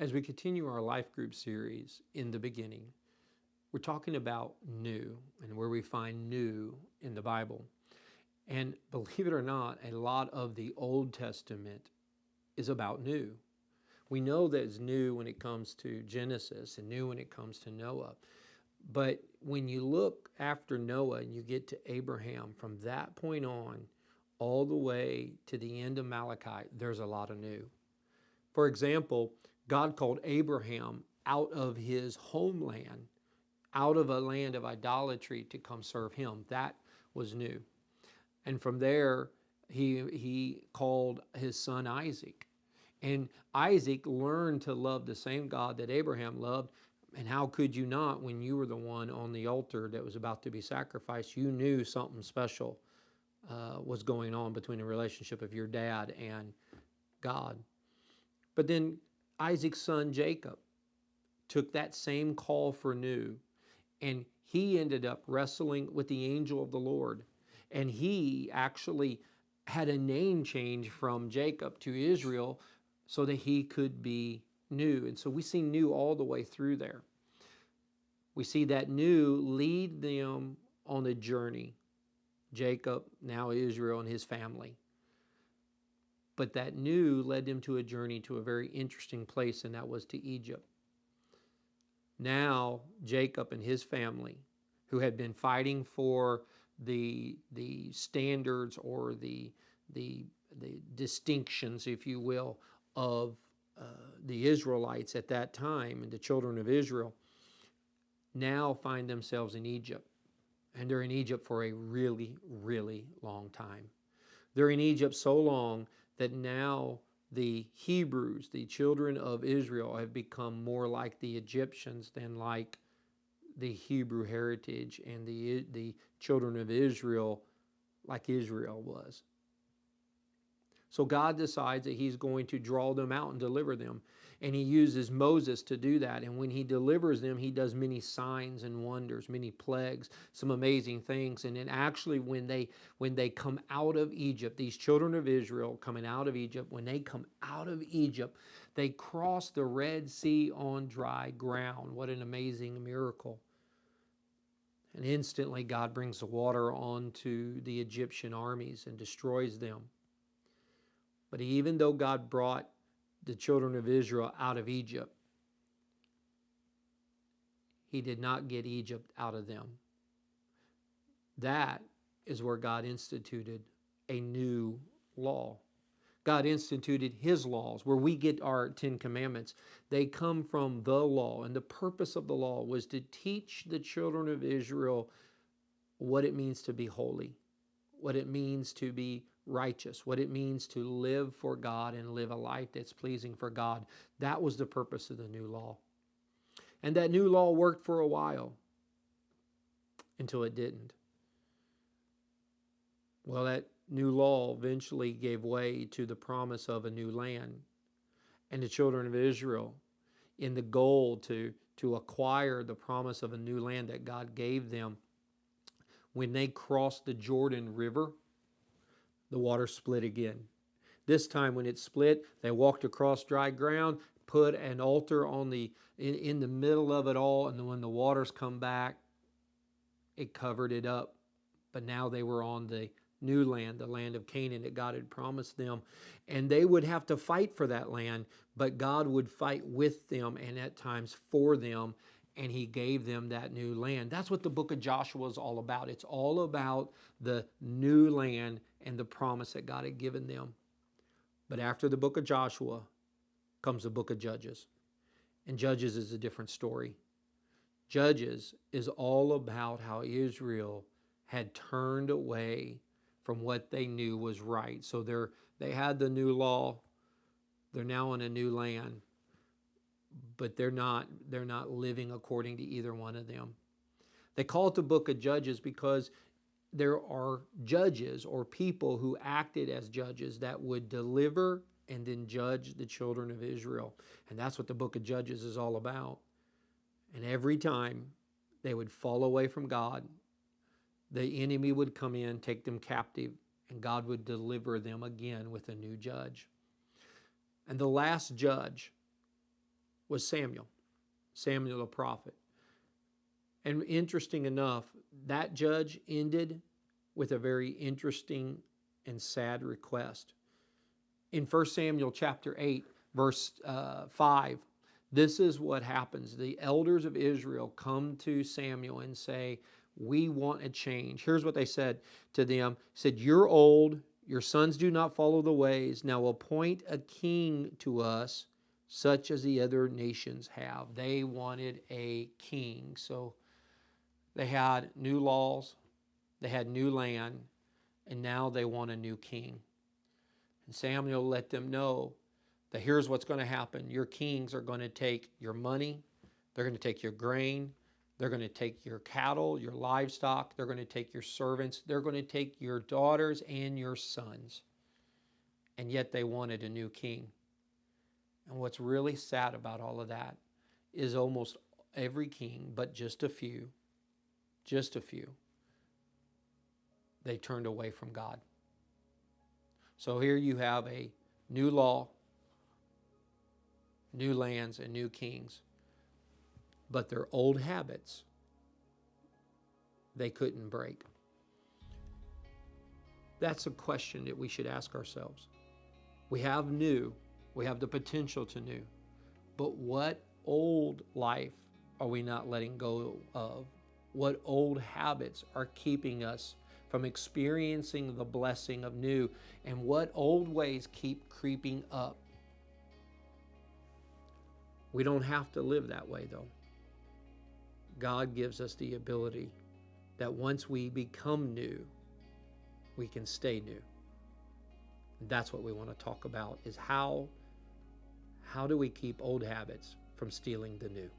As we continue our life group series in the beginning, we're talking about new and where we find new in the Bible. And believe it or not, a lot of the Old Testament is about new. We know that it's new when it comes to Genesis and new when it comes to Noah. But when you look after Noah and you get to Abraham, from that point on, all the way to the end of Malachi, there's a lot of new. For example, God called Abraham out of his homeland, out of a land of idolatry, to come serve him. That was new. And from there, he called his son Isaac. And Isaac learned to love the same God that Abraham loved. And how could you not when you were the one on the altar that was about to be sacrificed? You knew something special was going on between the relationship of your dad and God. But then Isaac's son Jacob took that same call for new, and he ended up wrestling with the angel of the Lord. And he actually had a name change from Jacob to Israel so that he could be new. And so we see new all the way through there. We see that new lead them on a journey. Jacob, now Israel, and his family. But that new led them to a journey to a very interesting place, and that was to Egypt. Now Jacob and his family, who had been fighting for the standards or the distinctions, if you will, of the Israelites at that time and the children of Israel, now find themselves in Egypt. And they're in Egypt for a really, really long time. They're in Egypt so long that now the Hebrews, the children of Israel, have become more like the Egyptians than like the Hebrew heritage, and the children of Israel like Israel was. So God decides that he's going to draw them out and deliver them. And he uses Moses to do that. And when he delivers them, he does many signs and wonders, many plagues, some amazing things. And then actually when they come out of Egypt, these children of Israel coming out of Egypt, when they come out of Egypt, they cross the Red Sea on dry ground. What an amazing miracle. And instantly God brings the water onto the Egyptian armies and destroys them. But even though God brought the children of Israel out of Egypt, he did not get Egypt out of them. That is where God instituted a new law. God instituted his laws, where we get our 10 commandments. They come from the law, and the purpose of the law was to teach the children of Israel what it means to be holy, what it means to be righteous, what it means to live for God and live a life that's pleasing for God. That was the purpose of the new law. And that new law worked for a while until it didn't. Well, that new law eventually gave way to the promise of a new land. And the children of Israel, in the goal to acquire the promise of a new land that God gave them, when they crossed the Jordan River, the water split again. This time when it split, they walked across dry ground, put an altar in the middle of it all, and when the waters come back, it covered it up. But now they were on the new land, the land of Canaan that God had promised them. And they would have to fight for that land, but God would fight with them and at times for them, and he gave them that new land. That's what the book of Joshua is all about. It's all about the new land and the promise that God had given them. But after the book of Joshua comes the book of Judges. And Judges is a different story. Judges is all about how Israel had turned away from what they knew was right. So they had the new law. They're now in a new land. But they're not living according to either one of them. They call it the book of Judges because there are judges or people who acted as judges that would deliver and then judge the children of Israel. And that's what the book of Judges is all about. And every time they would fall away from God, the enemy would come in, take them captive, and God would deliver them again with a new judge. And the last judge was Samuel the prophet. And interesting enough, that judge ended with a very interesting and sad request. In 1 Samuel chapter 8, verse 5, this is what happens. The elders of Israel come to Samuel and say, we want a change. Here's what they said to them. Said, you're old, your sons do not follow the ways. Now appoint a king to us, such as the other nations have. They wanted a king. So they had new laws, they had new land, and now they want a new king. And Samuel let them know that here's what's going to happen. Your kings are going to take your money, they're going to take your grain, they're going to take your cattle, your livestock, they're going to take your servants, they're going to take your daughters and your sons. And yet they wanted a new king. And what's really sad about all of that is almost every king, but just a few, they turned away from God. So here you have a new law, new lands, and new kings. But their old habits, they couldn't break. That's a question that we should ask ourselves. We have new, we have the potential to new, but what old life are we not letting go of? What old habits are keeping us from experiencing the blessing of new? And what old ways keep creeping up? We don't have to live that way, though. God gives us the ability that once we become new, we can stay new. And that's what we want to talk about, is how do we keep old habits from stealing the new?